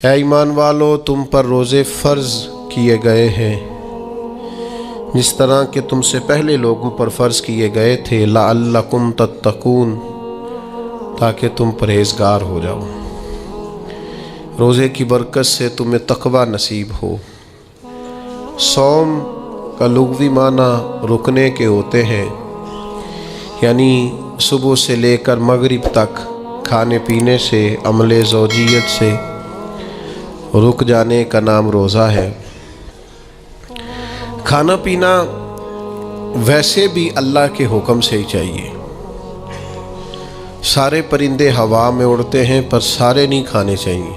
اے ایمان والو، تم پر روزے فرض کیے گئے ہیں جس طرح کہ تم سے پہلے لوگوں پر فرض کیے گئے تھے، لعلکم تتقون، تاکہ تم پرہیزگار ہو جاؤ۔ روزے کی برکت سے تمہیں تقوی نصیب ہو۔ صوم کا لغوی معنی رکنے کے ہوتے ہیں، یعنی صبح سے لے کر مغرب تک کھانے پینے سے، عمل زوجیت سے رک جانے کا نام روزہ ہے۔ کھانا پینا ویسے بھی اللہ کے حکم سے ہی چاہیے۔ سارے پرندے ہوا میں اڑتے ہیں پر سارے نہیں کھانے چاہیے،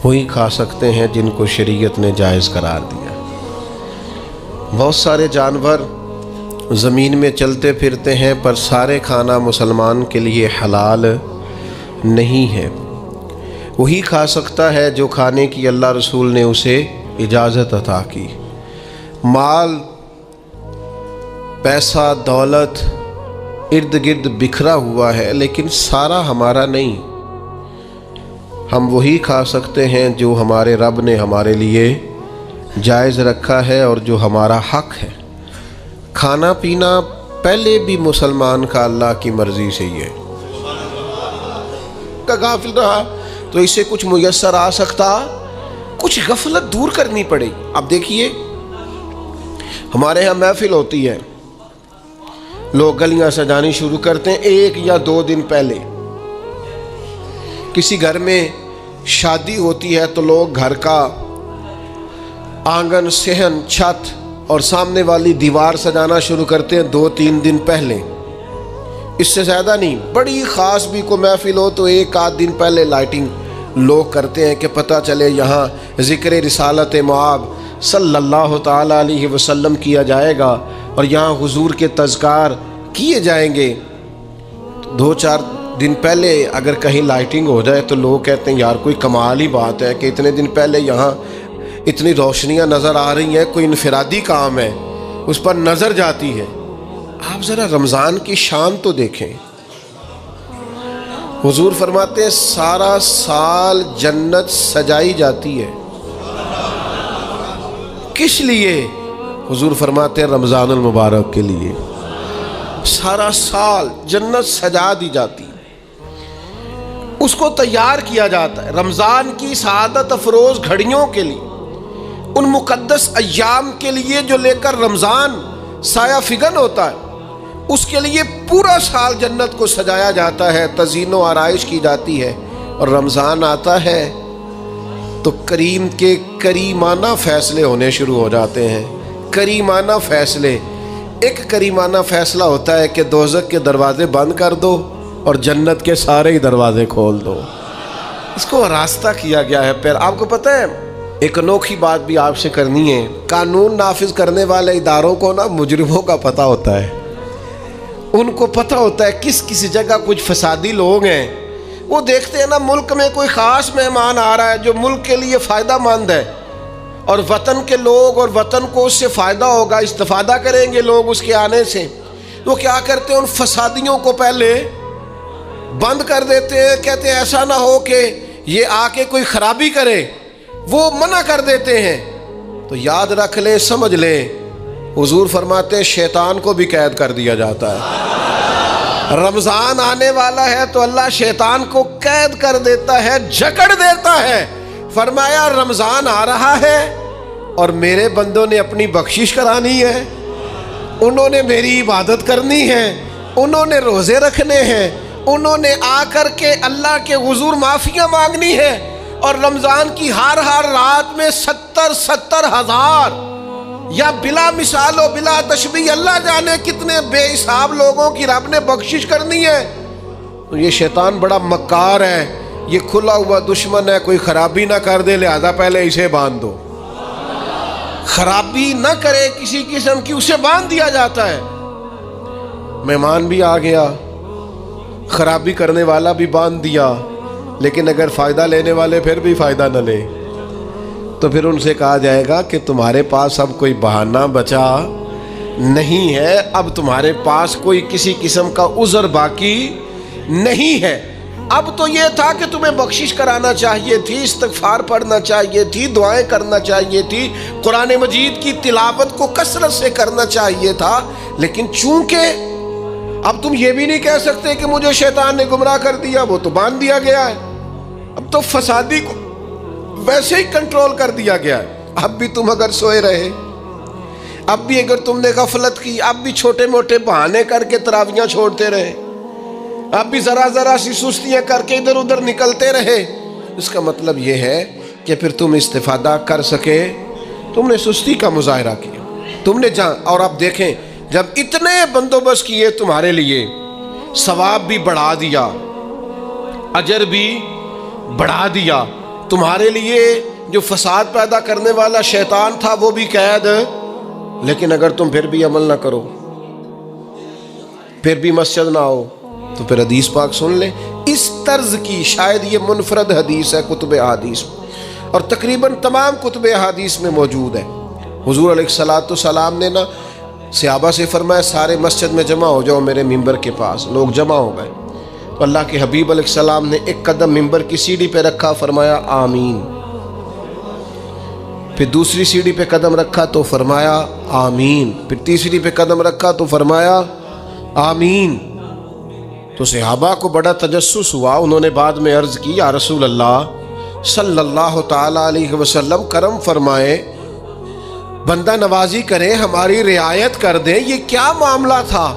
وہی کھا سکتے ہیں جن کو شریعت نے جائز قرار دیا۔ بہت سارے جانور زمین میں چلتے پھرتے ہیں پر سارے کھانا مسلمان کے لیے حلال نہیں ہے، وہی کھا سکتا ہے جو کھانے کی اللہ رسول نے اسے اجازت عطا کی۔ مال، پیسہ، دولت ارد گرد بکھرا ہوا ہے لیکن سارا ہمارا نہیں۔ ہم وہی کھا سکتے ہیں جو ہمارے رب نے ہمارے لیے جائز رکھا ہے اور جو ہمارا حق ہے۔ کھانا پینا پہلے بھی مسلمان کا اللہ کی مرضی سے ہی ہے۔ کا غافل رہا تو اسے کچھ میسر آ سکتا، کچھ غفلت دور کرنی پڑے۔ اب دیکھیے، ہمارے ہاں محفل ہوتی ہے، لوگ گلیاں سجانی شروع کرتے ہیں 1 یا 2 دن پہلے۔ کسی گھر میں شادی ہوتی ہے تو لوگ گھر کا آنگن، صحن، چھت اور سامنے والی دیوار سجانا شروع کرتے ہیں 2-3 دن پہلے، اس سے زیادہ نہیں۔ بڑی خاص بھی کو محفل ہو تو 1-8 دن پہلے لائٹنگ لوگ کرتے ہیں کہ پتہ چلے یہاں ذکر رسالت معاب صلی اللہ تعالیٰ علیہ وسلم کیا جائے گا اور یہاں حضور کے تذکار کیے جائیں گے۔ 2-4 دن پہلے اگر کہیں لائٹنگ ہو جائے تو لوگ کہتے ہیں یار کوئی کمال ہی بات ہے کہ اتنے دن پہلے یہاں اتنی روشنیاں نظر آ رہی ہیں، کوئی انفرادی کام ہے، اس پر نظر جاتی ہے۔ آپ ذرا رمضان کی شان تو دیکھیں۔ حضور فرماتے ہیں سارا سال جنت سجائی جاتی ہے، کس لیے؟ حضور فرماتے ہیں رمضان المبارک کے لیے۔ سارا سال جنت سجا دی جاتی، اس کو تیار کیا جاتا ہے رمضان کی سعادت افروز گھڑیوں کے لیے، ان مقدس ایام کے لیے جو لے کر رمضان سایہ فگن ہوتا ہے، اس کے لیے پورا سال جنت کو سجایا جاتا ہے، تزئین و آرائش کی جاتی ہے۔ اور رمضان آتا ہے تو کریم کے کریمانہ فیصلے ہونے شروع ہو جاتے ہیں۔ کریمانہ فیصلے، ایک کریمانہ فیصلہ ہوتا ہے کہ دوزخ کے دروازے بند کر دو اور جنت کے سارے ہی دروازے کھول دو۔ اس کو راستہ کیا گیا ہے۔ پھر آپ کو پتہ ہے ایک انوکھی بات بھی آپ سے کرنی ہے، قانون نافذ کرنے والے اداروں کو نا مجرموں کا پتہ ہوتا ہے، ان کو پتہ ہوتا ہے کس جگہ کچھ فسادی لوگ ہیں۔ وہ دیکھتے ہیں نا ملک میں کوئی خاص مہمان آ رہا ہے جو ملک کے لیے فائدہ مند ہے اور وطن کے لوگ اور وطن کو اس سے فائدہ ہوگا، استفادہ کریں گے لوگ اس کے آنے سے، وہ کیا کرتے ہیں ان فسادیوں کو پہلے بند کر دیتے ہیں۔ کہتے ہیں ایسا نہ ہو کہ یہ آ کے کوئی خرابی کرے، وہ منع کر دیتے ہیں۔ تو یاد رکھ لیں، سمجھ لیں، حضور فرماتے ہیں شیطان کو بھی قید کر دیا جاتا ہے۔ رمضان آنے والا ہے تو اللہ شیطان کو قید کر دیتا ہے، جکڑ دیتا ہے۔ فرمایا رمضان آ رہا ہے اور میرے بندوں نے اپنی بخشش کرانی ہے، انہوں نے میری عبادت کرنی ہے، انہوں نے روزے رکھنے ہیں، انہوں نے آ کر کے اللہ کے حضور معافیاں مانگنی ہے۔ اور رمضان کی ہر رات میں 70 ہزار یا بلا مثال و بلا تشبیہ اللہ جانے کتنے بے حساب لوگوں کی رب نے بخشش کرنی ہے۔ تو یہ شیطان بڑا مکار ہے، یہ کھلا ہوا دشمن ہے، کوئی خرابی نہ کر دے لہذا پہلے اسے باندھ دو، خرابی نہ کرے کسی قسم کی اسے باندھ دیا جاتا ہے۔ مہمان بھی آ گیا، خرابی کرنے والا بھی باندھ دیا، لیکن اگر فائدہ لینے والے پھر بھی فائدہ نہ لے تو پھر ان سے کہا جائے گا کہ تمہارے پاس اب کوئی بہانہ بچا نہیں ہے، اب تمہارے پاس کوئی کسی قسم کا عذر باقی نہیں ہے۔ اب تو یہ تھا کہ تمہیں بخشش کرانا چاہیے تھی، استغفار پڑھنا چاہیے تھی، دعائیں کرنا چاہیے تھی، قرآن مجید کی تلاوت کو کثرت سے کرنا چاہیے تھا، لیکن چونکہ اب تم یہ بھی نہیں کہہ سکتے کہ مجھے شیطان نے گمراہ کر دیا، وہ تو باندھ دیا گیا ہے، اب تو فسادی کو ویسے ہی کنٹرول کر دیا گیا ہے۔ اب بھی تم اگر سوئے رہے، اب بھی اگر تم نے غفلت کی، اب بھی چھوٹے موٹے بہانے کر کے تراویحاں چھوڑتے رہے، اب بھی ذرا ذرا سی سستیاں کر کے ادھر ادھر نکلتے رہے، اس کا مطلب یہ ہے کہ پھر تم استفادہ کر سکے، تم نے سستی کا مظاہرہ کیا، تم نے اور اب دیکھیں جب اتنے بندوبست کیے تمہارے لیے، ثواب بھی بڑھا دیا، اجر بھی بڑھا دیا، تمہارے لیے جو فساد پیدا کرنے والا شیطان تھا وہ بھی قید، لیکن اگر تم پھر بھی عمل نہ کرو، پھر بھی مسجد نہ آؤ، تو پھر حدیث پاک سن لیں۔ اس طرز کی شاید یہ منفرد حدیث ہے کتب احادیث میں، اور تقریباً تمام کتب احادیث میں موجود ہے۔ حضور علیہ السلام نے نا صحابہ سے فرمایا سارے مسجد میں جمع ہو جاؤ میرے ممبر کے پاس، لوگ جمع ہو گئے، تو اللہ کے حبیب علیہ السلام نے ایک قدم ممبر کی سیڑھی پہ رکھا، فرمایا آمین، پھر دوسری سیڑھی پہ قدم رکھا تو فرمایا آمین، پھر تیسری پہ قدم رکھا تو فرمایا آمین۔ تو صحابہ کو بڑا تجسس ہوا، انہوں نے بعد میں عرض کی یا رسول اللہ صلی اللہ تعالی علیہ وسلم کرم فرمائے، بندہ نوازی کریں، ہماری رعایت کر دیں، یہ کیا معاملہ تھا؟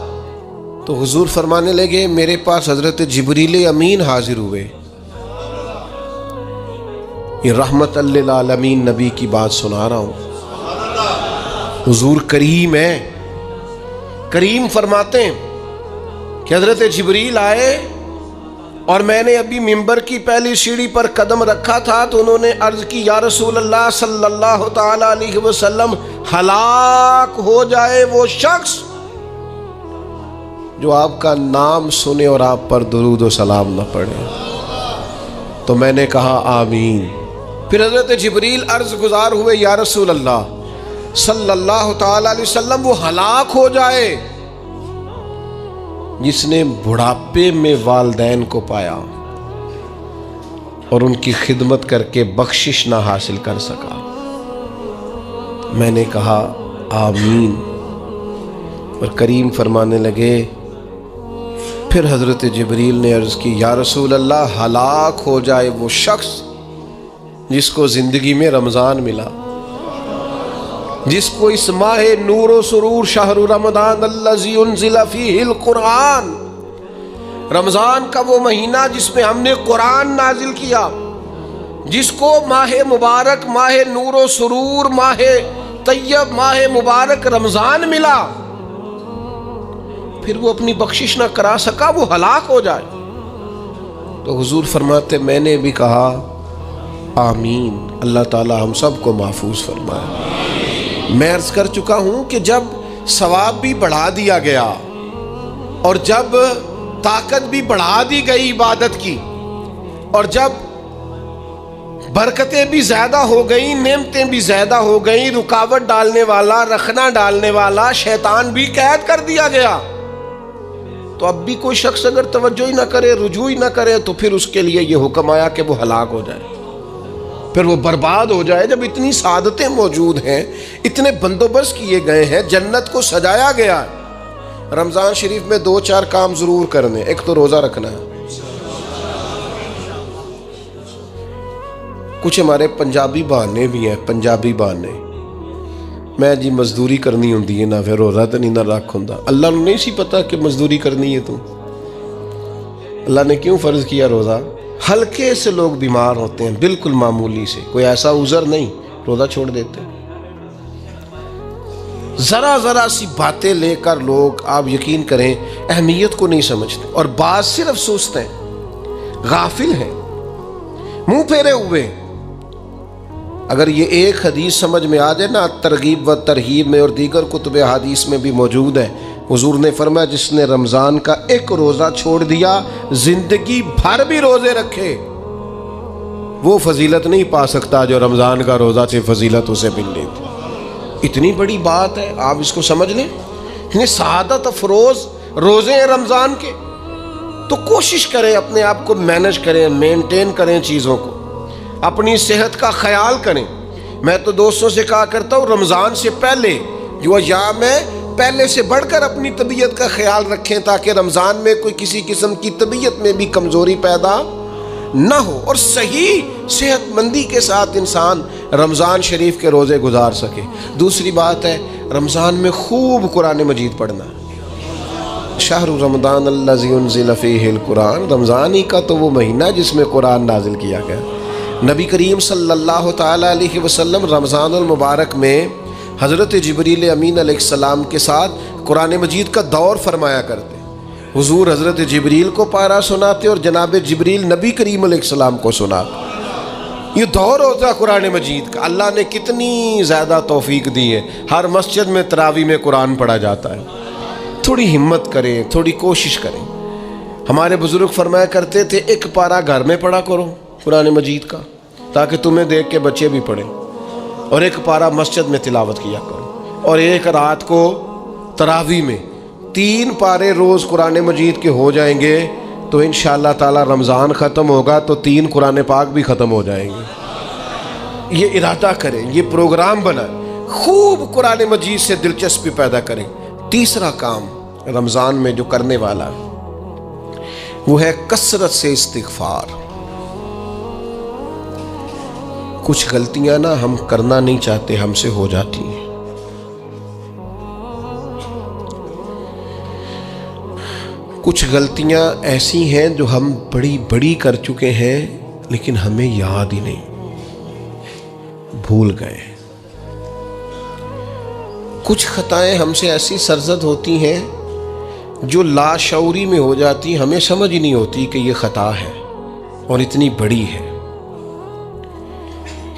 تو حضور فرمانے لگے میرے پاس حضرت جبریل امین حاضر ہوئے، یہ رحمت للعالمین نبی کی بات سنا رہا ہوں، حضور کریم ہے، کریم فرماتے ہیں کہ حضرت جبریل آئے اور میں نے ابھی ممبر کی پہلی سیڑھی پر قدم رکھا تھا تو انہوں نے عرض کی یا رسول اللہ صلی اللہ تعالی علیہ وسلم ہلاک ہو جائے وہ شخص جو آپ کا نام سنے اور آپ پر درود و سلام نہ پڑھے۔ تو میں نے کہا آمین۔ پھر حضرت جبریل عرض گزار ہوئے یا رسول اللہ صلی اللہ تعالی علیہ وسلم وہ ہلاک ہو جائے جس نے بڑھاپے میں والدین کو پایا اور ان کی خدمت کر کے بخشش نہ حاصل کر سکا۔ میں نے کہا آمین، اور کریم فرمانے لگے پھر حضرت جبریل نے عرض کی یا رسول اللہ ہلاک ہو جائے وہ شخص جس کو زندگی میں رمضان ملا، جس کو اس ماہ نور و سرور شہر رمضان الذی انزل فیہ القرآن، رمضان کا وہ مہینہ جس میں ہم نے قرآن نازل کیا، جس کو ماہ مبارک، ماہ نور و سرور، ماہ طیب، ماہ مبارک رمضان ملا، پھر وہ اپنی بخشش نہ کرا سکا، وہ ہلاک ہو جائے۔ تو حضور فرماتے میں نے بھی کہا آمین، اللہ تعالی ہم سب کو محفوظ فرمائے۔ میں عرض کر چکا ہوں کہ جب ثواب بھی بڑھا دیا گیا اور جب طاقت بھی بڑھا دی گئی عبادت کی، اور جب برکتیں بھی زیادہ ہو گئیں، نعمتیں بھی زیادہ ہو گئیں، رکاوٹ ڈالنے والا، رخنہ ڈالنے والا شیطان بھی قید کر دیا گیا، تو اب بھی کوئی شخص اگر توجہ ہی نہ کرے، رجوع ہی نہ کرے، تو پھر اس کے لیے یہ حکم آیا کہ وہ ہلاک ہو جائے، پھر وہ برباد ہو جائے۔ جب اتنی سعادتیں موجود ہیں، اتنے بندوبست کیے گئے ہیں، جنت کو سجایا گیا ہے، رمضان شریف میں 2-4 کام ضرور کرنے، ایک تو روزہ رکھنا ہے۔ کچھ ہمارے پنجابی بہانے بھی ہیں، پنجابی بہانے، میں جی مزدوری کرنی ہوندی ہے نا، پھر روزہ تو نہیں نہ رکھ ہوندا۔ اللہ نے نہیں سی پتا کہ مزدوری کرنی ہے، تو اللہ نے کیوں فرض کیا روزہ؟ ہلکے سے لوگ بیمار ہوتے ہیں، بالکل معمولی سے، کوئی ایسا عذر نہیں، روزہ چھوڑ دیتے ہیں۔ ذرا ذرا سی باتیں لے کر لوگ، آپ یقین کریں، اہمیت کو نہیں سمجھتے، اور بعض صرف سست ہیں، غافل ہیں، منہ پھیرے ہوئے۔ اگر یہ ایک حدیث سمجھ میں آ جائے نا، ترغیب و ترہیب میں اور دیگر کتب حدیث میں بھی موجود ہے، حضور نے فرمایا جس نے رمضان کا ایک روزہ چھوڑ دیا، زندگی بھر بھی روزے رکھے، وہ فضیلت نہیں پا سکتا جو رمضان کا روزہ سے فضیلت اسے مل رہی تھی۔ اتنی بڑی بات ہے، آپ اس کو سمجھ لیں، اتنے سعادت افروز روزے ہیں رمضان کے، تو کوشش کریں اپنے آپ کو مینج کریں، مینٹین کریں چیزوں کو، اپنی صحت کا خیال کریں۔ میں تو دوستوں سے کہا کرتا ہوں رمضان سے پہلے جو ایام ہے پہلے سے بڑھ کر اپنی طبیعت کا خیال رکھیں تاکہ رمضان میں کوئی کسی قسم کی طبیعت میں بھی کمزوری پیدا نہ ہو اور صحیح صحت مندی کے ساتھ انسان رمضان شریف کے روزے گزار سکے۔ دوسری بات ہے رمضان میں خوب قرآن مجید پڑھنا۔ شہر رمضان الذی انزل فیہ القرآن، رمضان ہی کا تو وہ مہینہ جس میں قرآن نازل کیا گیا۔ نبی کریم صلی اللہ تعالیٰ علیہ وسلم رمضان المبارک میں حضرت جبریل امین علیہ السلام کے ساتھ قرآن مجید کا دور فرمایا کرتے۔ حضور حضرت جبریل کو پارہ سناتے اور جناب جبریل نبی کریم علیہ السلام کو سناتے۔ یہ دور ہوتا ہے قرآن مجید کا۔ اللہ نے کتنی زیادہ توفیق دی ہے، ہر مسجد میں تراویح میں قرآن پڑھا جاتا ہے۔ تھوڑی ہمت کریں، تھوڑی کوشش کریں۔ ہمارے بزرگ فرمایا کرتے تھے ایک پارہ گھر میں پڑھا کرو قرآن مجید کا تاکہ تمہیں دیکھ کے بچے بھی پڑھیں، اور ایک پارہ مسجد میں تلاوت کیا کرو، اور ایک رات کو تراویح میں 3 پارے روز قرآن مجید کے ہو جائیں گے تو انشاءاللہ تعالی رمضان ختم ہوگا تو 3 قرآن پاک بھی ختم ہو جائیں گے۔ یہ ارادہ کریں، یہ پروگرام بنائیں، خوب قرآن مجید سے دلچسپی پیدا کریں۔ تیسرا کام رمضان میں جو کرنے والا ہے وہ ہے کثرت سے استغفار۔ کچھ غلطیاں نا ہم کرنا نہیں چاہتے، ہم سے ہو جاتی ہیں۔ کچھ غلطیاں ایسی ہیں جو ہم بڑی بڑی کر چکے ہیں لیکن ہمیں یاد ہی نہیں، بھول گئے۔ کچھ خطائیں ہم سے ایسی سرزد ہوتی ہیں جو لاشعوری میں ہو جاتی، ہمیں سمجھ ہی نہیں ہوتی کہ یہ خطا ہے اور اتنی بڑی ہے۔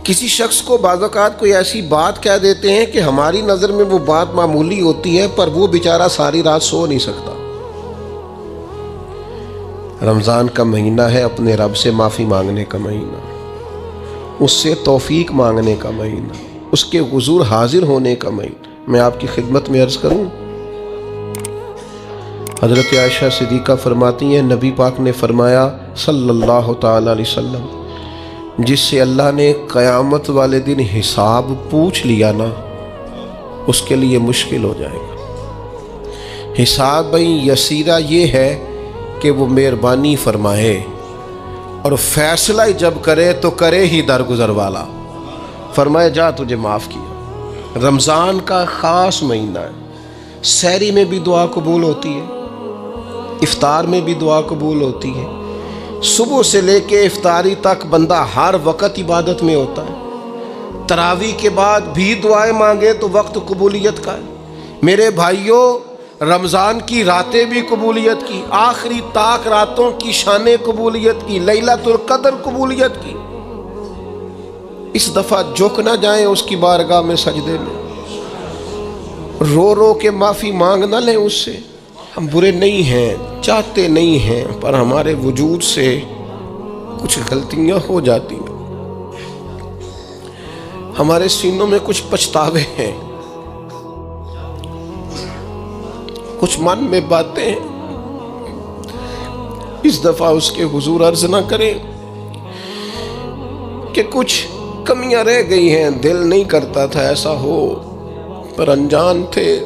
کسی شخص کو بعض اوقات کوئی ایسی بات کہہ دیتے ہیں کہ ہماری نظر میں وہ بات معمولی ہوتی ہے پر وہ بیچارہ ساری رات سو نہیں سکتا۔ رمضان کا مہینہ ہے اپنے رب سے معافی مانگنے کا مہینہ، اس سے توفیق مانگنے کا مہینہ، اس کے حضور حاضر ہونے کا مہینہ۔ میں آپ کی خدمت میں عرض کروں، حضرت عائشہ صدیقہ فرماتی ہیں نبی پاک نے فرمایا صلی اللہ تعالی علیہ وسلم، جس سے اللہ نے قیامت والے دن حساب پوچھ لیا نا اس کے لیے مشکل ہو جائے گا۔ حساب یسیرہ یہ ہے کہ وہ مہربانی فرمائے اور فیصلہ جب کرے تو کرے ہی درگزر والا، فرمائے جا تجھے معاف کیا۔ رمضان کا خاص مہینہ ہے، سحری میں بھی دعا قبول ہوتی ہے، افطار میں بھی دعا قبول ہوتی ہے، صبح سے لے کے افطاری تک بندہ ہر وقت عبادت میں ہوتا ہے۔ تراویح کے بعد بھی دعائیں مانگے تو وقت قبولیت کا ہے۔ میرے بھائیوں، رمضان کی راتیں بھی قبولیت کی، آخری طاق راتوں کی شان قبولیت کی، لیلۃ القدر قبولیت کی۔ اس دفعہ جھک نہ جائیں اس کی بارگاہ میں سجدے میں، رو رو کے معافی مانگ نہ لیں اس سے۔ ہم برے نہیں ہیں، چاہتے نہیں ہیں، پر ہمارے وجود سے کچھ غلطیاں ہو جاتی ہیں، ہمارے سینوں میں کچھ پچھتاوے ہیں، کچھ من میں باتیں ہیں۔ اس دفعہ اس کے حضور عرض نہ کریں کہ کچھ کمیاں رہ گئی ہیں، دل نہیں کرتا تھا ایسا ہو پر انجان تھے،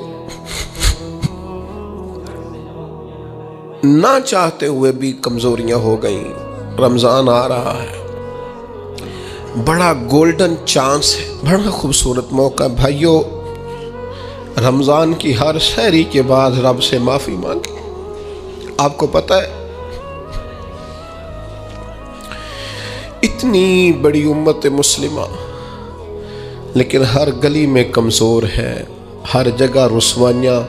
نہ چاہتے ہوئے بھی کمزوریاں ہو گئیں۔ رمضان آ رہا ہے، بڑا گولڈن چانس ہے، بڑا خوبصورت موقع۔ بھائیو، رمضان کی ہر سحری کے بعد رب سے معافی مانگیں۔ آپ کو پتہ ہے اتنی بڑی امت مسلمہ لیکن ہر گلی میں کمزور ہے، ہر جگہ رسوائیاں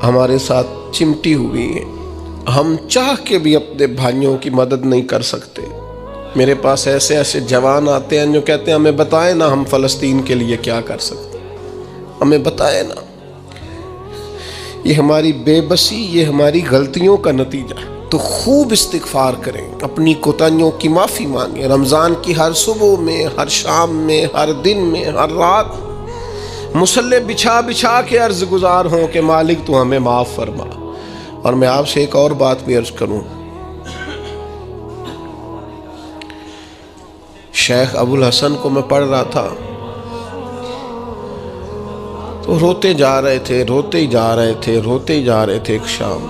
ہمارے ساتھ چمٹی ہوئی ہیں۔ ہم چاہ کے بھی اپنے بھائیوں کی مدد نہیں کر سکتے۔ میرے پاس ایسے ایسے جوان آتے ہیں جو کہتے ہیں ہمیں بتائیں نا ہم فلسطین کے لیے کیا کر سکتے، ہمیں بتائیں نا۔ یہ ہماری بے بسی، یہ ہماری غلطیوں کا نتیجہ ہے۔ تو خوب استغفار کریں، اپنی کوتاہیوں کی معافی مانگیں۔ رمضان کی ہر صبح میں، ہر شام میں، ہر دن میں، ہر رات مصلی بچھا بچھا کے عرض گزار ہوں کہ مالک تو ہمیں معاف فرما، اور میں آپ سے ایک اور بات بھی عرض کروں، شیخ ابو الحسن کو میں پڑھ رہا تھا تو روتے جا رہے تھے، روتے ہی جا رہے تھے، روتے ہی جا رہے تھے۔ ایک شام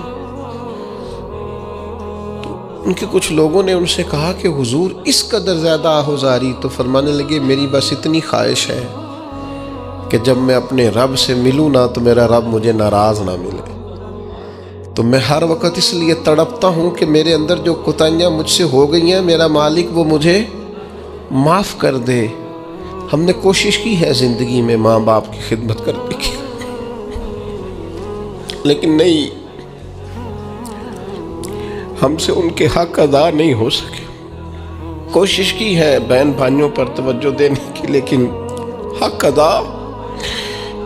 تو ان کے کچھ لوگوں نے ان سے کہا کہ حضور اس قدر زیادہ آہوزاری؟ تو فرمانے لگے میری بس اتنی خواہش ہے کہ جب میں اپنے رب سے ملوں نا تو میرا رب مجھے ناراض نہ ملے۔ تو میں ہر وقت اس لیے تڑپتا ہوں کہ میرے اندر جو کوتاہیاں مجھ سے ہو گئی ہیں، میرا مالک وہ مجھے معاف کر دے۔ ہم نے کوشش کی ہے زندگی میں ماں باپ کی خدمت کرنے کی، لیکن نہیں، ہم سے ان کے حق ادا نہیں ہو سکے۔ کوشش کی ہے بہن بھائیوں پر توجہ دینے کی، لیکن حق ادا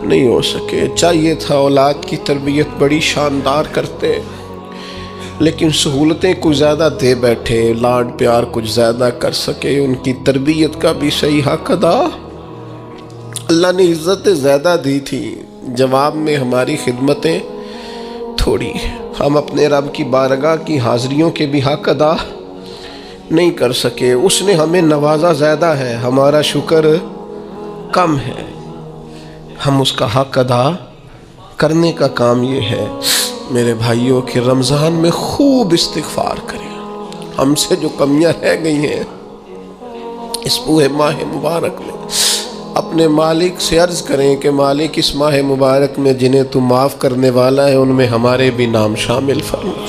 نہیں ہو سکے۔ چاہیے تھا اولاد کی تربیت بڑی شاندار کرتے، لیکن سہولتیں کچھ زیادہ دے بیٹھے، لاڈ پیار کچھ زیادہ کر سکے، ان کی تربیت کا بھی صحیح حق ادا۔ اللہ نے عزتیں زیادہ دی تھی، جواب میں ہماری خدمتیں تھوڑی۔ ہم اپنے رب کی بارگاہ کی حاضریوں کے بھی حق ادا نہیں کر سکے۔ اس نے ہمیں نوازا زیادہ ہے، ہمارا شکر کم ہے۔ ہم اس کا حق ادا کرنے کا کام یہ ہے میرے بھائیوں کہ رمضان میں خوب استغفار کریں۔ ہم سے جو کمیاں رہ گئی ہیں اس پورے ماہ مبارک میں، اپنے مالک سے عرض کریں کہ مالک اس ماہ مبارک میں جنہیں تو معاف کرنے والا ہے ان میں ہمارے بھی نام شامل فرما،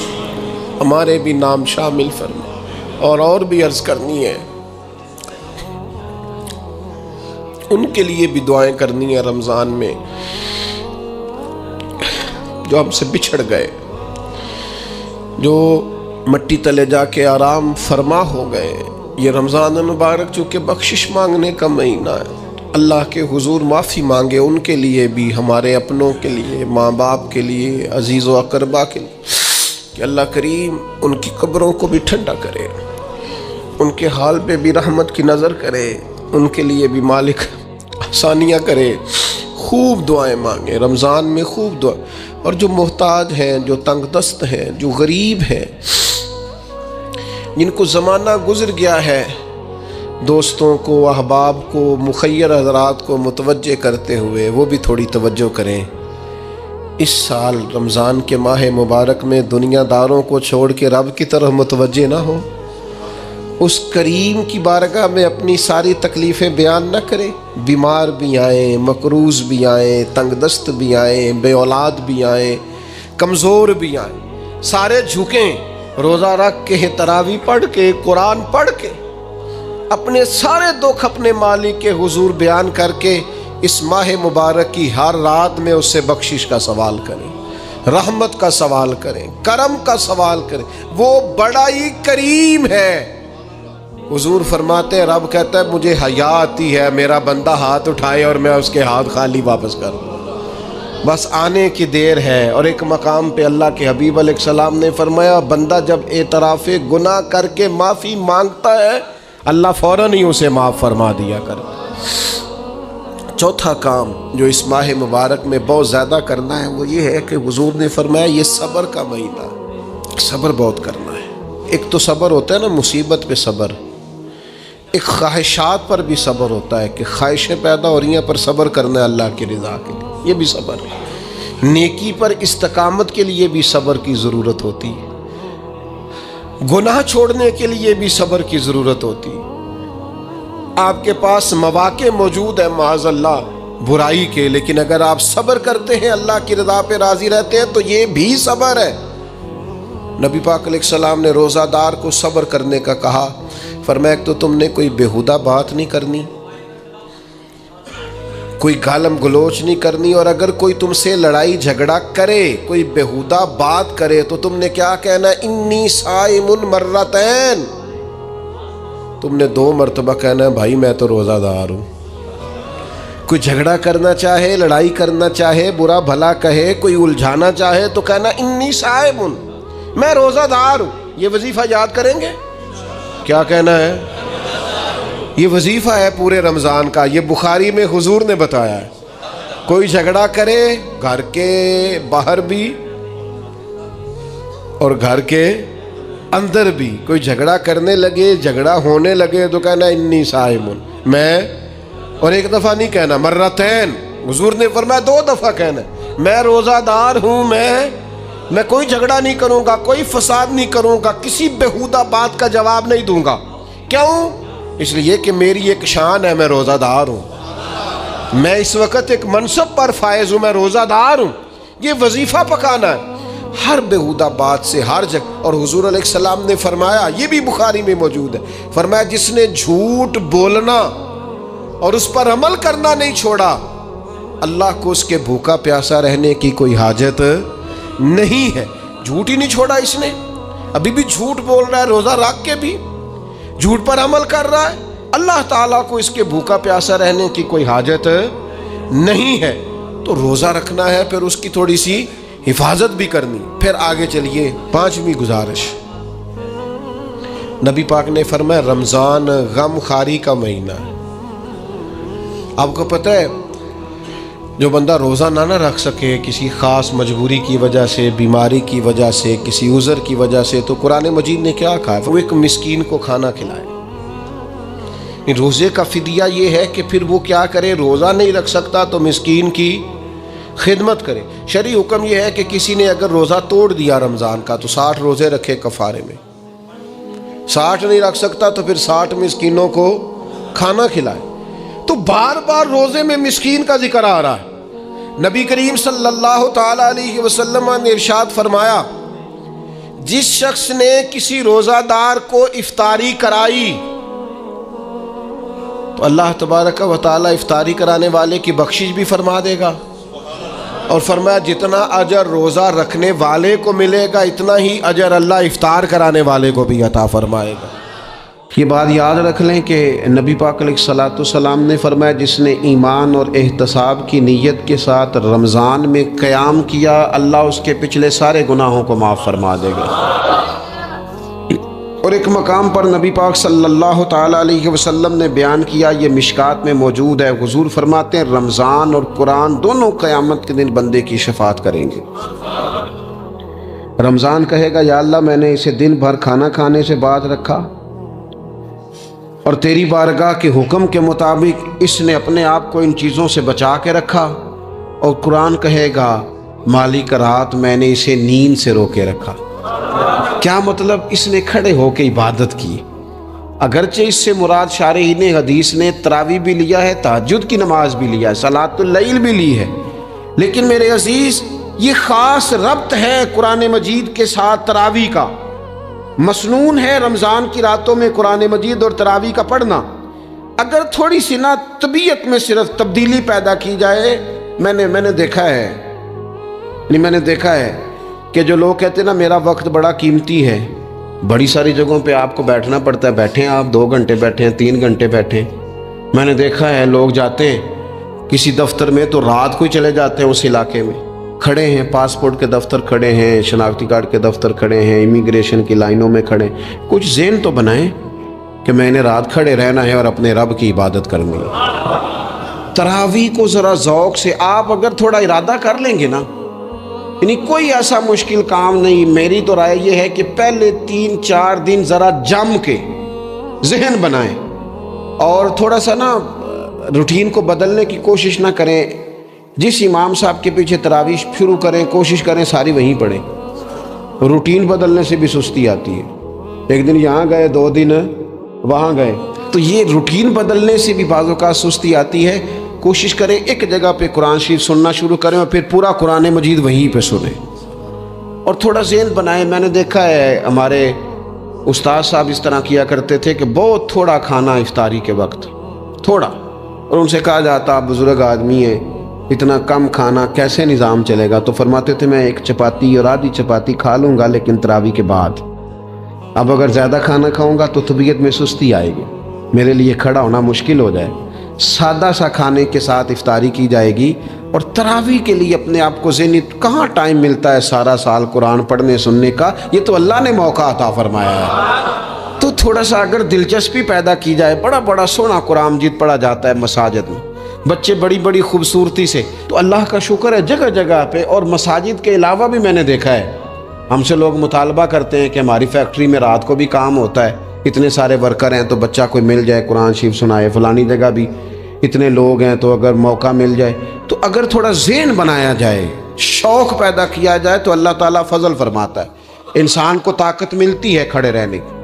ہمارے بھی نام شامل فرما۔ اور بھی عرض کرنی ہے، ان کے لیے بھی دعائیں کرنی ہے رمضان میں جو ہم سے بچھڑ گئے، جو مٹی تلے جا کے آرام فرما ہو گئے۔ یہ رمضان المبارک چونکہ بخشش مانگنے کا مہینہ ہے، اللہ کے حضور معافی مانگے ان کے لیے بھی، ہمارے اپنوں کے لیے، ماں باپ کے لیے، عزیز و اقربا کے لیے، کہ اللہ کریم ان کی قبروں کو بھی ٹھنڈا کرے، ان کے حال پہ بھی رحمت کی نظر کرے، ان کے لیے بھی مالک آسانیاں کرے۔ خوب دعائیں مانگیں رمضان میں، خوب دعا۔ اور جو محتاج ہیں، جو تنگ دست ہیں، جو غریب ہیں، جن کو زمانہ گزر گیا ہے، دوستوں کو، احباب کو، مخیر حضرات کو متوجہ کرتے ہوئے وہ بھی تھوڑی توجہ کریں۔ اس سال رمضان کے ماہ مبارک میں دنیا داروں کو چھوڑ کے رب کی طرف متوجہ نہ ہو، اس کریم کی بارگاہ میں اپنی ساری تکلیفیں بیان نہ کریں۔ بیمار بھی آئیں، مقروض بھی آئیں، تنگ دست بھی آئیں، بے اولاد بھی آئیں، کمزور بھی آئیں، سارے جھکیں، روزہ رکھ کے، تراویح پڑھ کے، قرآن پڑھ کے، اپنے سارے دکھ اپنے مالک کے حضور بیان کر کے اس ماہ مبارک کی ہر رات میں اس سے بخشش کا سوال کریں، رحمت کا سوال کریں، کرم کا سوال کریں۔ وہ بڑا ہی کریم ہے۔ حضور فرماتے ہیں، رب کہتا ہے مجھے حیا آتی ہے میرا بندہ ہاتھ اٹھائے اور میں اس کے ہاتھ خالی واپس کر دوں، بس آنے کی دیر ہے۔ اور ایک مقام پہ اللہ کے حبیب علیہ السلام نے فرمایا، بندہ جب اعتراف گناہ کر کے معافی مانگتا ہے اللہ فوراً ہی اسے معاف فرما دیا کرتا۔ چوتھا کام جو اس ماہ مبارک میں بہت زیادہ کرنا ہے وہ یہ ہے کہ حضور نے فرمایا یہ صبر کا مہینہ، صبر بہت کرنا ہے۔ ایک تو صبر ہوتا ہے نا مصیبت پہ صبر، ایک خواہشات پر بھی صبر ہوتا ہے کہ خواہشیں پیدا ہو رہی ہیں پر صبر کرنا ہے اللہ کی رضا کے لیے، یہ بھی صبر ہے۔ نیکی پر استقامت کے لیے بھی صبر کی ضرورت ہوتی ہے، گناہ چھوڑنے کے لیے بھی صبر کی ضرورت ہوتی ہے۔ آپ کے پاس مواقع موجود ہے معاذ اللہ برائی کے، لیکن اگر آپ صبر کرتے ہیں اللہ کی رضا پہ راضی رہتے ہیں تو یہ بھی صبر ہے۔ نبی پاک علیہ السلام نے روزہ دار کو صبر کرنے کا کہا، فرمایا کہ تو تم نے کوئی بےہودہ بات نہیں کرنی، کوئی گالم گلوچ نہیں کرنی، اور اگر کوئی تم سے لڑائی جھگڑا کرے، کوئی بےہودہ بات کرے تو تم نے کیا کہنا، انی صائم مرتین، تم نے 2 مرتبہ کہنا ہے بھائی میں تو روزہ دار ہوں۔ کوئی جھگڑا کرنا چاہے، لڑائی کرنا چاہے، برا بھلا کہے، کوئی الجھانا چاہے تو کہنا انی صائم، میں روزہ دار ہوں۔ یہ وظیفہ یاد کریں گے؟ کیا کہنا ہے؟ یہ وظیفہ ہے پورے رمضان کا، یہ بخاری میں حضور نے بتایا ہے۔ کوئی جھگڑا کرے گھر کے باہر بھی، اور گھر کے اندر بھی کوئی جھگڑا کرنے لگے، جھگڑا ہونے لگے تو کہنا انی صائم، میں، اور ایک دفعہ نہیں کہنا، مرتین، حضور نے فرمایا 2 دفعہ کہنا میں روزہ دار ہوں، میں کوئی جھگڑا نہیں کروں گا، کوئی فساد نہیں کروں گا، کسی بیہودہ بات کا جواب نہیں دوں گا۔ کیوں؟ اس لیے کہ میری ایک شان ہے، میں روزہ دار ہوں، میں اس وقت ایک منصب پر فائز ہوں، میں روزہ دار ہوں، یہ وظیفہ پکانا ہے ہر بیہودہ بات سے، ہر جگہ۔ اور حضور علیہ السلام نے فرمایا، یہ بھی بخاری میں موجود ہے، فرمایا جس نے جھوٹ بولنا اور اس پر عمل کرنا نہیں چھوڑا، اللہ کو اس کے بھوکا پیاسا رہنے کی کوئی حاجت نہیں ہے۔ جھوٹ ہی نہیں چھوڑا اس نے، ابھی بھی جھوٹ بول رہا ہے، روزہ رکھ کے بھی جھوٹ پر عمل کر رہا ہے، اللہ تعالیٰ کو اس کے بھوکا پیاسا رہنے کی کوئی حاجت نہیں ہے۔ تو روزہ رکھنا ہے، پھر اس کی تھوڑی سی حفاظت بھی کرنی۔ پھر آگے چلیے، 5ویں گزارش، نبی پاک نے فرمایا رمضان غم خاری کا مہینہ ہے۔ آپ کو پتہ ہے جو بندہ روزہ نہ رکھ سکے کسی خاص مجبوری کی وجہ سے، بیماری کی وجہ سے، کسی عذر کی وجہ سے، تو قرآن مجید نے کیا کہا ہے؟ وہ ایک مسکین کو کھانا کھلائے۔ روزے کا فدیہ یہ ہے کہ پھر وہ کیا کرے، روزہ نہیں رکھ سکتا تو مسکین کی خدمت کرے۔ شرعی حکم یہ ہے کہ کسی نے اگر روزہ توڑ دیا رمضان کا تو 60 روزے رکھے کفارے میں، 60 نہیں رکھ سکتا تو پھر 60 مسکینوں کو کھانا کھلائے۔ تو بار بار روزے میں مسکین کا ذکر آ رہا ہے۔ نبی کریم صلی اللہ تعالی علیہ وسلم نے ارشاد فرمایا، جس شخص نے کسی روزہ دار کو افطاری کرائی تو اللہ تبارک و تعالی افطاری کرانے والے کی بخشش بھی فرما دے گا، اور فرمایا جتنا اجر روزہ رکھنے والے کو ملے گا اتنا ہی اجر اللہ افطار کرانے والے کو بھی عطا فرمائے گا۔ یہ بات یاد رکھ لیں کہ نبی پاک علیہ الصلوۃ والسلام نے فرمایا جس نے ایمان اور احتساب کی نیت کے ساتھ رمضان میں قیام کیا، اللہ اس کے پچھلے سارے گناہوں کو معاف فرما دے گا۔ اور ایک مقام پر نبی پاک صلی اللہ تعالی علیہ وسلم نے بیان کیا، یہ مشکات میں موجود ہے، حضور فرماتے ہیں رمضان اور قرآن دونوں قیامت کے دن بندے کی شفاعت کریں گے۔ رمضان کہے گا یا اللہ میں نے اسے دن بھر کھانا کھانے سے باز رکھا اور تیری بارگاہ کے حکم کے مطابق اس نے اپنے آپ کو ان چیزوں سے بچا کے رکھا، اور قرآن کہے گا مالک رات میں نے اسے نیند سے روکے رکھا۔ کیا مطلب؟ اس نے کھڑے ہو کے عبادت کی، اگرچہ اس سے مراد شارحین حدیث نے تراویح بھی لیا ہے، تہجد کی نماز بھی لیا ہے، صلاۃ اللیل بھی لی ہے، لیکن میرے عزیز یہ خاص ربط ہے قرآن مجید کے ساتھ تراویح کا۔ مسنون ہے رمضان کی راتوں میں قرآن مجید اور تراویح کا پڑھنا۔ اگر تھوڑی سی نا طبیعت میں صرف تبدیلی پیدا کی جائے، میں نے دیکھا ہے کہ جو لوگ کہتے ہیں نا میرا وقت بڑا قیمتی ہے، بڑی ساری جگہوں پہ آپ کو بیٹھنا پڑتا ہے، بیٹھیں آپ 2 گھنٹے بیٹھیں، 3 گھنٹے بیٹھیں۔ میں نے دیکھا ہے لوگ جاتے ہیں کسی دفتر میں تو رات کو ہی چلے جاتے ہیں اس علاقے میں، کھڑے ہیں، پاسپورٹ کے دفتر کھڑے ہیں، شناختی کارڈ کے دفتر کھڑے ہیں، امیگریشن کی لائنوں میں کھڑے ہیں۔ کچھ ذہن تو بنائیں کہ میں نے رات کھڑے رہنا ہے اور اپنے رب کی عبادت کرنی ہے۔ تراویح کو ذرا ذوق سے آپ اگر تھوڑا ارادہ کر لیں گے نا، یعنی کوئی ایسا مشکل کام نہیں۔ میری تو رائے یہ ہے کہ پہلے 3-4 دن ذرا جم کے ذہن بنائیں اور تھوڑا سا نا روٹین کو بدلنے کی کوشش نہ کریں۔ جس امام صاحب کے پیچھے تراویح شروع کریں، کوشش کریں ساری وہیں پڑھیں۔ روٹین بدلنے سے بھی سستی آتی ہے، ایک دن یہاں گئے 2 دن وہاں گئے، تو یہ روٹین بدلنے سے بھی بعض اوقات سستی آتی ہے۔ کوشش کریں ایک جگہ پہ قرآن شریف سننا شروع کریں اور پھر پورا قرآن مجید وہیں پہ سنیں اور تھوڑا ذہن بنائیں۔ میں نے دیکھا ہے ہمارے استاد صاحب اس طرح کیا کرتے تھے کہ بہت تھوڑا کھانا افطاری کے وقت، تھوڑا، اور ان سے کہا جاتا آپ بزرگ آدمی ہیں، اتنا کم کھانا کیسے نظام چلے گا؟ تو فرماتے تھے میں 1 چپاتی اور آدھی چپاتی کھا لوں گا لیکن تراویح کے بعد۔ اب اگر زیادہ کھانا کھاؤں گا تو طبیعت میں سستی آئے گی، میرے لیے کھڑا ہونا مشکل ہو جائے۔ سادہ سا کھانے کے ساتھ افطاری کی جائے گی، اور تراویح کے لیے اپنے آپ کو ذہنی کہاں ٹائم ملتا ہے سارا سال قرآن پڑھنے سننے کا؟ یہ تو اللہ نے موقع عطا فرمایا ہے۔ تو تھوڑا سا اگر دلچسپی پیدا کی جائے، بڑا سونا قرآن مجید پڑھا جاتا ہے مساجد میں، بچے بڑی خوبصورتی سے، تو اللہ کا شکر ہے جگہ جگہ پہ، اور مساجد کے علاوہ بھی میں نے دیکھا ہے ہم سے لوگ مطالبہ کرتے ہیں کہ ہماری فیکٹری میں رات کو بھی کام ہوتا ہے، اتنے سارے ورکر ہیں تو بچہ کوئی مل جائے قرآن شریف سنائے، فلانی جگہ بھی اتنے لوگ ہیں تو اگر موقع مل جائے تو اگر تھوڑا ذہن بنایا جائے، شوق پیدا کیا جائے تو اللہ تعالیٰ فضل فرماتا ہے، انسان کو طاقت ملتی ہے کھڑے رہنے کی۔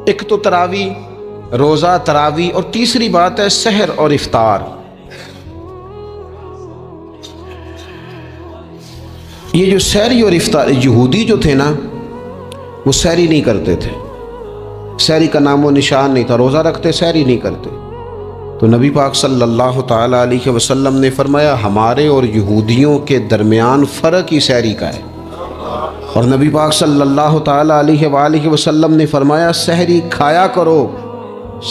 ایک تو تراویح، روزہ، تراویح، اور تیسری بات ہے سحر اور افطار۔ یہ جو سحری اور افطار، یہودی جو تھے نا وہ سحری نہیں کرتے تھے، سحری کا نام و نشان نہیں تھا، روزہ رکھتے سحری نہیں کرتے۔ تو نبی پاک صلی اللہ تعالیٰ علیہ وسلم نے فرمایا ہمارے اور یہودیوں کے درمیان فرق ہی سحری کا ہے، اور نبی پاک صلی اللہ تعالیٰ علیہ وآلہ وسلم نے فرمایا سحری کھایا کرو،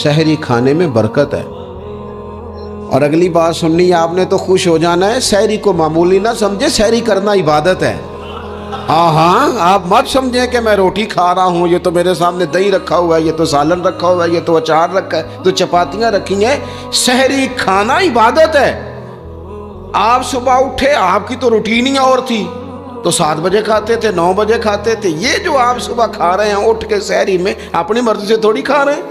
سحری کھانے میں برکت ہے۔ اور اگلی بات سننی ہے آپ نے تو خوش ہو جانا ہے، سحری کو معمولی نہ سمجھے، سحری کرنا عبادت ہے۔ ہاں آپ مت سمجھیں کہ میں روٹی کھا رہا ہوں، یہ تو میرے سامنے دہی رکھا ہوا ہے، یہ تو سالن رکھا ہوا ہے، یہ تو اچار رکھا ہے، تو چپاتیاں رکھی ہیں۔ سحری کھانا عبادت ہے۔ آپ صبح اٹھے، آپ کی تو روٹین ہی اور تھی، تو 7 بجے کھاتے تھے، 9 بجے کھاتے تھے۔ یہ جو آپ صبح کھا رہے ہیں اٹھ کے سحری میں، اپنی مرضی سے تھوڑی کھا رہے ہیں،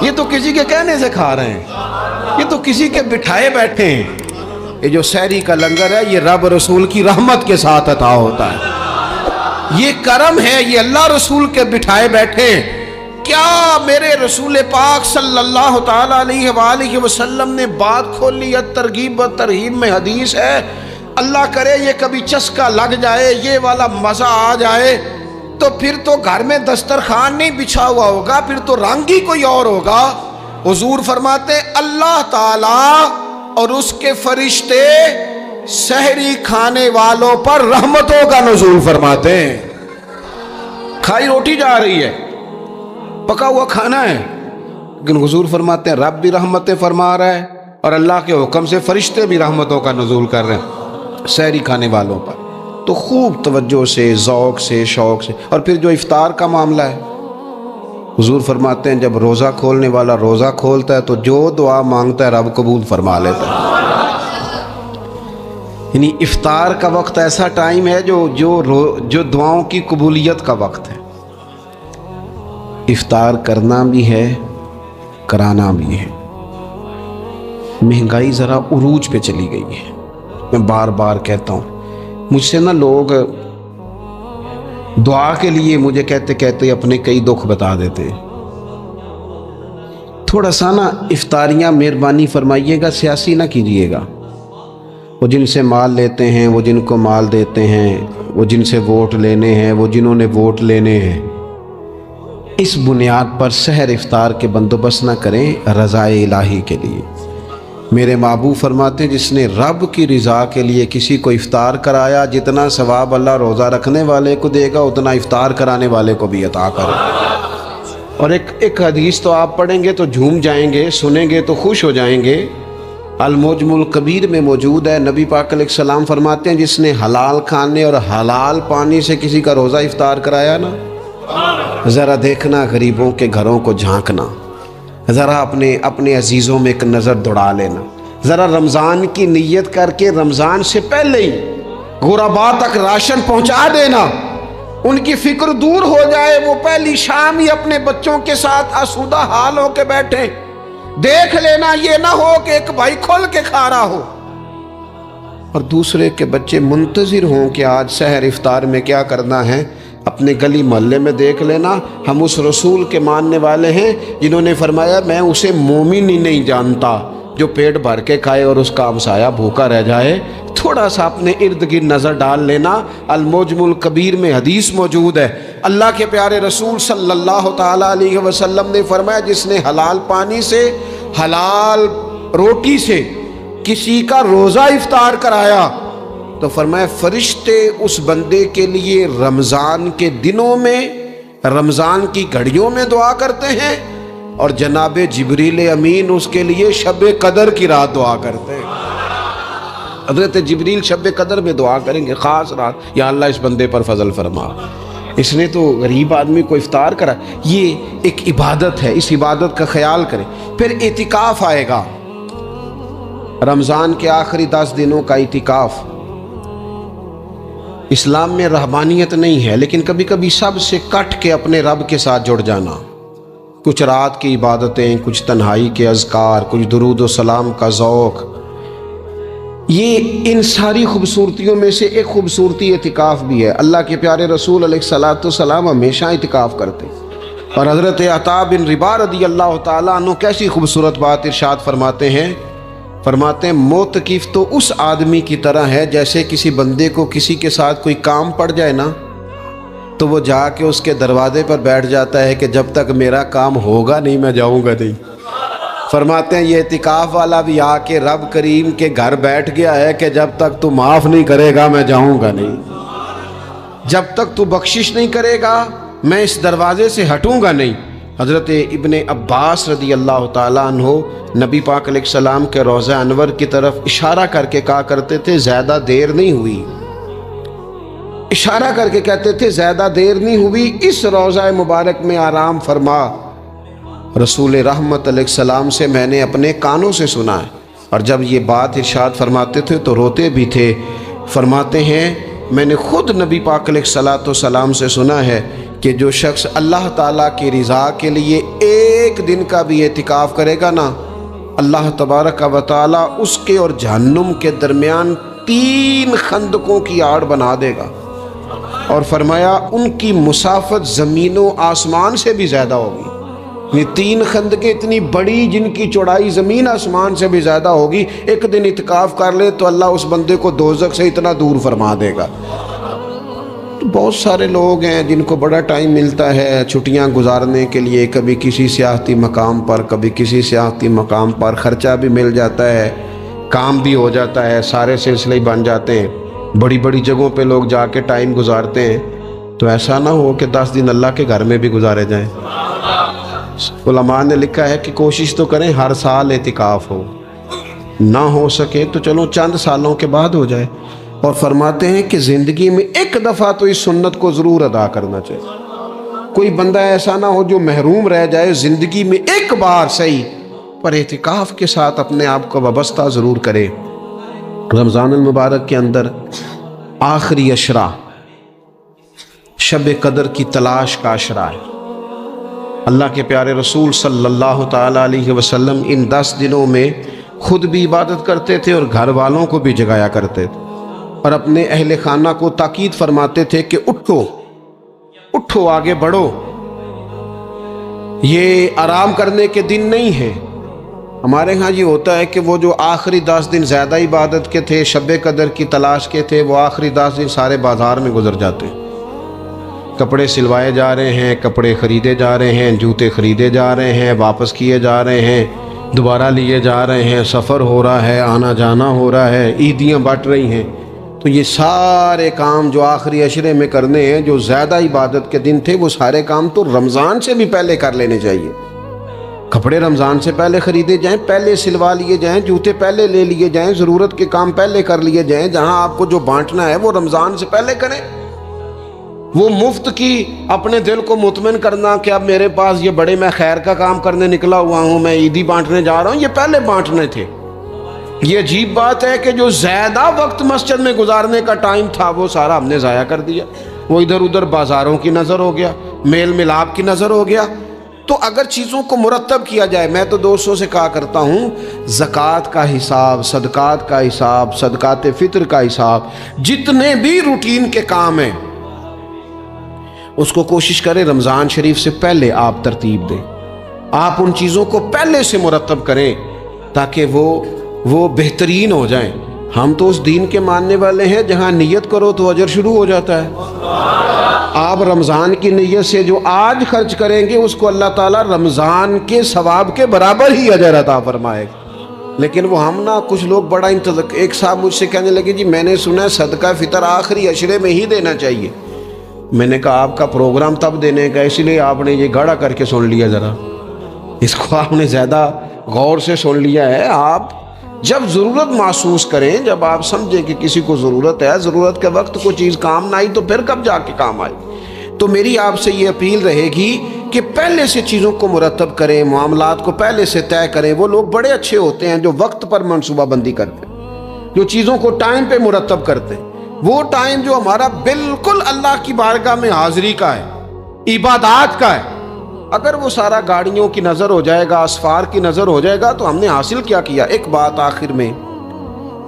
یہ تو کسی کے کہنے سے کھا رہے ہیں، یہ تو کسی کے بٹھائے بیٹھے ہیں۔ یہ جو سحری کا لنگر ہے یہ رب رسول کی رحمت کے ساتھ عطا ہوتا ہے، یہ کرم ہے، یہ اللہ رسول کے بٹھائے بیٹھے۔ کیا میرے رسول پاک صلی اللہ تعالیٰ علیہ وآلہ وسلم نے بات کھولی ہے، ترغیب و ترہیب میں حدیث ہے، اللہ کرے یہ کبھی چسکا لگ جائے، یہ والا مزہ آ جائے تو پھر تو گھر میں دسترخوان نہیں بچھا ہوا ہوگا، پھر تو رنگ ہی کوئی اور ہوگا۔ حضور فرماتے اللہ تعالیٰ اور اس کے فرشتے سحری کھانے والوں پر رحمتوں کا نزول فرماتے ہیں۔ کھائی روٹی جا رہی ہے، پکا ہوا کھانا ہے، لیکن حضور فرماتے ہیں رب بھی رحمتیں فرما رہا ہے اور اللہ کے حکم سے فرشتے بھی رحمتوں کا نزول کر رہے ہیں سحری کھانے والوں پر۔ تو خوب توجہ سے، ذوق سے، شوق سے۔ اور پھر جو افطار کا معاملہ ہے، حضور فرماتے ہیں جب روزہ کھولنے والا روزہ کھولتا ہے تو جو دعا مانگتا ہے رب قبول فرما لیتا ہے۔ یعنی افطار کا وقت ایسا ٹائم ہے جو دعاؤں کی قبولیت کا وقت ہے۔ افطار کرنا بھی ہے، کرانا بھی ہے۔ مہنگائی ذرا عروج پہ چلی گئی ہے، میں بار بار کہتا ہوں، مجھ سے نا لوگ دعا کے لیے مجھے کہتے کہتے اپنے کئی دکھ بتا دیتے ہیں۔ تھوڑا سا نا افطاریاں مہربانی فرمائیے گا، سیاسی نہ کیجیے گا۔ وہ جن سے مال لیتے ہیں، وہ جن کو مال دیتے ہیں، وہ جن سے ووٹ لینے ہیں، وہ جنہوں نے ووٹ لینے ہیں، اس بنیاد پر سحر افطار کے بندوبست نہ کریں رضا الہی کے لیے۔ میرے محبوب فرماتے ہیں جس نے رب کی رضا کے لیے کسی کو افطار کرایا، جتنا ثواب اللہ روزہ رکھنے والے کو دے گا اتنا افطار کرانے والے کو بھی عطا کرے۔ اور ایک حدیث تو آپ پڑھیں گے تو جھوم جائیں گے، سنیں گے تو خوش ہو جائیں گے، المعجم الکبیر میں موجود ہے۔ نبی پاک علیہ السلام فرماتے ہیں جس نے حلال کھانے اور حلال پانی سے کسی کا روزہ افطار کرایا نا، ذرا دیکھنا غریبوں کے گھروں کو جھانکنا، ذرا اپنے عزیزوں میں ایک نظر دوڑا لینا، ذرا رمضان کی نیت کر کے رمضان سے پہلے ہی غرباء تک راشن پہنچا دینا، ان کی فکر دور ہو جائے، وہ پہلی شام ہی اپنے بچوں کے ساتھ آسودہ حال ہو کے بیٹھیں۔ دیکھ لینا یہ نہ ہو کہ ایک بھائی کھل کے کھا رہا ہو اور دوسرے کے بچے منتظر ہوں کہ آج سحر افطار میں کیا کرنا ہے۔ اپنے گلی محلے میں دیکھ لینا، ہم اس رسول کے ماننے والے ہیں جنہوں نے فرمایا میں اسے مومن ہی نہیں جانتا جو پیٹ بھر کے کھائے اور اس کا ہمسایہ بھوکا رہ جائے۔ تھوڑا سا اپنے ارد گرد نظر ڈال لینا، المعجم الکبیر میں حدیث موجود ہے۔ اللہ کے پیارے رسول صلی اللہ تعالیٰ علیہ وسلم نے فرمایا جس نے حلال پانی سے، حلال روٹی سے کسی کا روزہ افطار کرایا تو فرمایا فرشتے اس بندے کے لیے رمضان کے دنوں میں، رمضان کی گھڑیوں میں دعا کرتے ہیں، اور جناب جبریل امین اس کے لیے شب قدر کی رات دعا کرتے ہیں۔ حضرت جبریل شب قدر میں دعا کریں گے، خاص رات، یا اللہ اس بندے پر فضل فرما، اس نے تو غریب آدمی کو افطار کرا۔ یہ ایک عبادت ہے، اس عبادت کا خیال کریں۔ پھر اعتکاف آئے گا، رمضان کے آخری 10 دنوں کا اعتکاف۔ اسلام میں رہبانیت نہیں ہے، لیکن کبھی کبھی سب سے کٹ کے اپنے رب کے ساتھ جڑ جانا، کچھ رات کی عبادتیں، کچھ تنہائی کے اذکار، کچھ درود و سلام کا ذوق، یہ ان ساری خوبصورتیوں میں سے ایک خوبصورتی اعتکاف بھی ہے۔ اللہ کے پیارے رسول علیہ الصلوۃ والسلام ہمیشہ اعتکاف کرتے، اور حضرت عطا بن رباح رضی اللہ تعالیٰ عنہ کیسی خوبصورت بات ارشاد فرماتے ہیں، معتکف تو اس آدمی کی طرح ہے جیسے کسی بندے کو کسی کے ساتھ کوئی کام پڑ جائے نا تو وہ جا کے اس کے دروازے پر بیٹھ جاتا ہے کہ جب تک میرا کام ہوگا نہیں میں جاؤں گا نہیں۔ فرماتے ہیں یہ اعتکاف والا بھی آ کے رب کریم کے گھر بیٹھ گیا ہے کہ جب تک تو معاف نہیں کرے گا میں جاؤں گا نہیں، جب تک تو بخشش نہیں کرے گا میں اس دروازے سے ہٹوں گا نہیں۔ حضرت ابن عباس رضی اللہ تعالیٰ عنہ نبی پاک علیہ السلام کے روضہ انور کی طرف اشارہ کر کے کہا کرتے تھے زیادہ دیر نہیں ہوئی، اشارہ کر کے کہتے تھے زیادہ دیر نہیں ہوئی، اس روضہ مبارک میں آرام فرما۔ رسول رحمت علیہ السلام سے میں نے اپنے کانوں سے سنا ہے، اور جب یہ بات ارشاد فرماتے تھے تو روتے بھی تھے۔ فرماتے ہیں میں نے خود نبی پاک علیہ الصلوۃ والسلام سے سنا ہے کہ جو شخص اللہ تعالیٰ کی رضا کے لیے ایک دن کا بھی اعتکاف کرے گا نا، اللہ تبارک و تعالیٰ اس کے اور جہنم کے درمیان 3 خندقوں کی آڑ بنا دے گا، اور فرمایا ان کی مسافت زمین و آسمان سے بھی زیادہ ہوگی۔ یہ 3 خندقیں اتنی بڑی جن کی چوڑائی زمین آسمان سے بھی زیادہ ہوگی، ایک دن اعتکاف کر لے تو اللہ اس بندے کو دوزخ سے اتنا دور فرما دے گا۔ بہت سارے لوگ ہیں جن کو بڑا ٹائم ملتا ہے چھٹیاں گزارنے کے لیے، کبھی کسی سیاحتی مقام پر، کبھی کسی سیاحتی مقام پر، خرچہ بھی مل جاتا ہے، کام بھی ہو جاتا ہے، سارے سلسلے بن جاتے ہیں، بڑی بڑی جگہوں پہ لوگ جا کے ٹائم گزارتے ہیں۔ تو ایسا نہ ہو کہ 10 دن اللہ کے گھر میں بھی گزارے جائیں۔ علماء نے لکھا ہے کہ کوشش تو کریں ہر سال اعتکاف ہو، نہ ہو سکے تو چلو چند سالوں کے بعد ہو جائے، اور فرماتے ہیں کہ زندگی میں ایک دفعہ تو اس سنت کو ضرور ادا کرنا چاہیے۔ کوئی بندہ ایسا نہ ہو جو محروم رہ جائے، زندگی میں ایک بار صحیح پر اعتکاف کے ساتھ اپنے آپ کو وابستہ ضرور کرے۔ رمضان المبارک کے اندر آخری عشرہ شب قدر کی تلاش کا عشرہ ہے۔ اللہ کے پیارے رسول صلی اللہ تعالیٰ علیہ وسلم ان 10 دنوں میں خود بھی عبادت کرتے تھے اور گھر والوں کو بھی جگایا کرتے تھے، اور اپنے اہل خانہ کو تاکید فرماتے تھے کہ اٹھو اٹھو، آگے بڑھو، یہ آرام کرنے کے دن نہیں ہیں۔ ہمارے ہاں یہ ہوتا ہے کہ وہ جو آخری 10 دن زیادہ عبادت کے تھے، شب قدر کی تلاش کے تھے، وہ آخری 10 دن سارے بازار میں گزر جاتے ہیں، کپڑے سلوائے جا رہے ہیں، کپڑے خریدے جا رہے ہیں، جوتے خریدے جا رہے ہیں، واپس کیے جا رہے ہیں، دوبارہ لیے جا رہے ہیں، سفر ہو رہا ہے، آنا جانا ہو رہا ہے، عیدیاں بٹ رہی ہیں۔ تو یہ سارے کام جو آخری عشرے میں کرنے ہیں، جو زیادہ عبادت کے دن تھے، وہ سارے کام تو رمضان سے بھی پہلے کر لینے چاہیے۔ کپڑے رمضان سے پہلے خریدے جائیں، پہلے سلوا لیے جائیں، جوتے پہلے لے لیے جائیں، ضرورت کے کام پہلے کر لیے جائیں، جہاں آپ کو جو بانٹنا ہے وہ رمضان سے پہلے کریں۔ وہ مفت کی اپنے دل کو مطمئن کرنا کہ اب میرے پاس یہ بڑے میں خیر کا کام کرنے نکلا ہوا ہوں، میں عیدی بانٹنے جا رہا ہوں، یہ پہلے بانٹنے تھے۔ یہ عجیب بات ہے کہ جو زیادہ وقت مسجد میں گزارنے کا ٹائم تھا وہ سارا ہم نے ضائع کر دیا، وہ ادھر ادھر بازاروں کی نظر ہو گیا، میل ملاپ کی نظر ہو گیا۔ تو اگر چیزوں کو مرتب کیا جائے، میں تو دوستوں سے کہا کرتا ہوں زکوٰۃ کا حساب، صدقات کا حساب، صدقات فطر کا حساب، جتنے بھی روٹین کے کام ہیں اس کو کوشش کریں رمضان شریف سے پہلے آپ ترتیب دیں، آپ ان چیزوں کو پہلے سے مرتب کریں تاکہ وہ بہترین ہو جائیں۔ ہم تو اس دین کے ماننے والے ہیں جہاں نیت کرو تو اجر شروع ہو جاتا ہے۔ آپ رمضان کی نیت سے جو آج خرچ کریں گے اس کو اللہ تعالیٰ رمضان کے ثواب کے برابر ہی اجر عطا فرمائے گا۔ لیکن وہ ہم نا کچھ لوگ بڑا ایک صاحب مجھ سے کہنے لگے جی میں نے سنا ہے صدقہ فطر آخری عشرے میں ہی دینا چاہیے۔ میں نے کہا آپ کا پروگرام تب دینے کا، اس لیے آپ نے یہ گاڑا کر کے سن لیا، ذرا اس کو آپ نے زیادہ غور سے سن لیا ہے۔ آپ جب ضرورت محسوس کریں، جب آپ سمجھیں کہ کسی کو ضرورت ہے، ضرورت کے وقت کوئی چیز کام نہ آئی تو پھر کب جا کے کام آئی۔ تو میری آپ سے یہ اپیل رہے گی کہ پہلے سے چیزوں کو مرتب کریں، معاملات کو پہلے سے طے کریں۔ وہ لوگ بڑے اچھے ہوتے ہیں جو وقت پر منصوبہ بندی کرتے ہیں، جو چیزوں کو ٹائم پہ مرتب کرتے ہیں۔ وہ ٹائم جو ہمارا بالکل اللہ کی بارگاہ میں حاضری کا ہے، عبادات کا ہے، اگر وہ سارا گاڑیوں کی نظر ہو جائے گا، اسفار کی نظر ہو جائے گا تو ہم نے حاصل کیا کیا؟ ایک بات آخر میں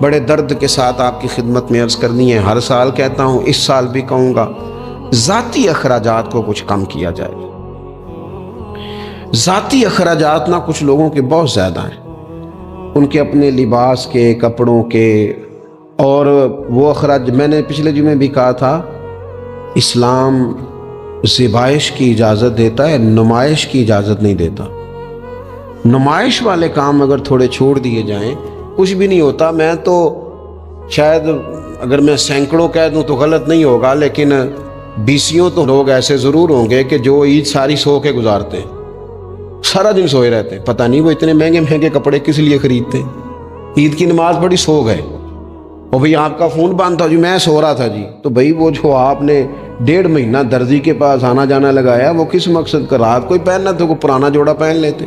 بڑے درد کے ساتھ آپ کی خدمت میں عرض کرنی ہے، ہر سال کہتا ہوں، اس سال بھی کہوں گا، ذاتی اخراجات کو کچھ کم کیا جائے۔ ذاتی اخراجات نہ کچھ لوگوں کے بہت زیادہ ہیں، ان کے اپنے لباس کے، کپڑوں کے، اور وہ اخراج میں نے پچھلے جمعے بھی کہا تھا، اسلام ذبائش کی اجازت دیتا ہے، نمائش کی اجازت نہیں دیتا۔ نمائش والے کام اگر تھوڑے چھوڑ دیے جائیں کچھ بھی نہیں ہوتا۔ میں تو شاید اگر میں سینکڑوں کہہ دوں تو غلط نہیں ہوگا، لیکن بیسیوں تو لوگ ایسے ضرور ہوں گے کہ جو عید ساری سو کے گزارتے ہیں، سارا دن سوئے رہتے ہیں، پتہ نہیں وہ اتنے مہنگے مہنگے کپڑے کس لیے خریدتے ہیں۔ عید کی نماز پڑھی، سو گئے، اور بھئی آپ کا فون بند تھا جی، میں سو رہا تھا جی، تو بھئی وہ جو آپ نے 1.5 مہینہ درزی کے پاس آنا جانا لگایا، وہ کس مقصد کا؟ رات کوئی پہننا تو کوئی پرانا جوڑا پہن لیتے۔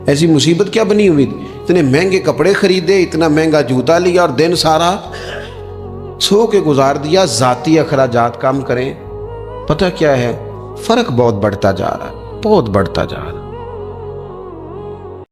ایسی مصیبت کیا بنی ہوئی تھی؟ اتنے مہنگے کپڑے خریدے، اتنا مہنگا جوتا لیا، اور دن سارا سو کے گزار دیا۔ ذاتی اخراجات کم کریں۔ پتہ کیا ہے، فرق بہت بڑھتا جا رہا ہے، بہت بڑھتا جا رہا ہے۔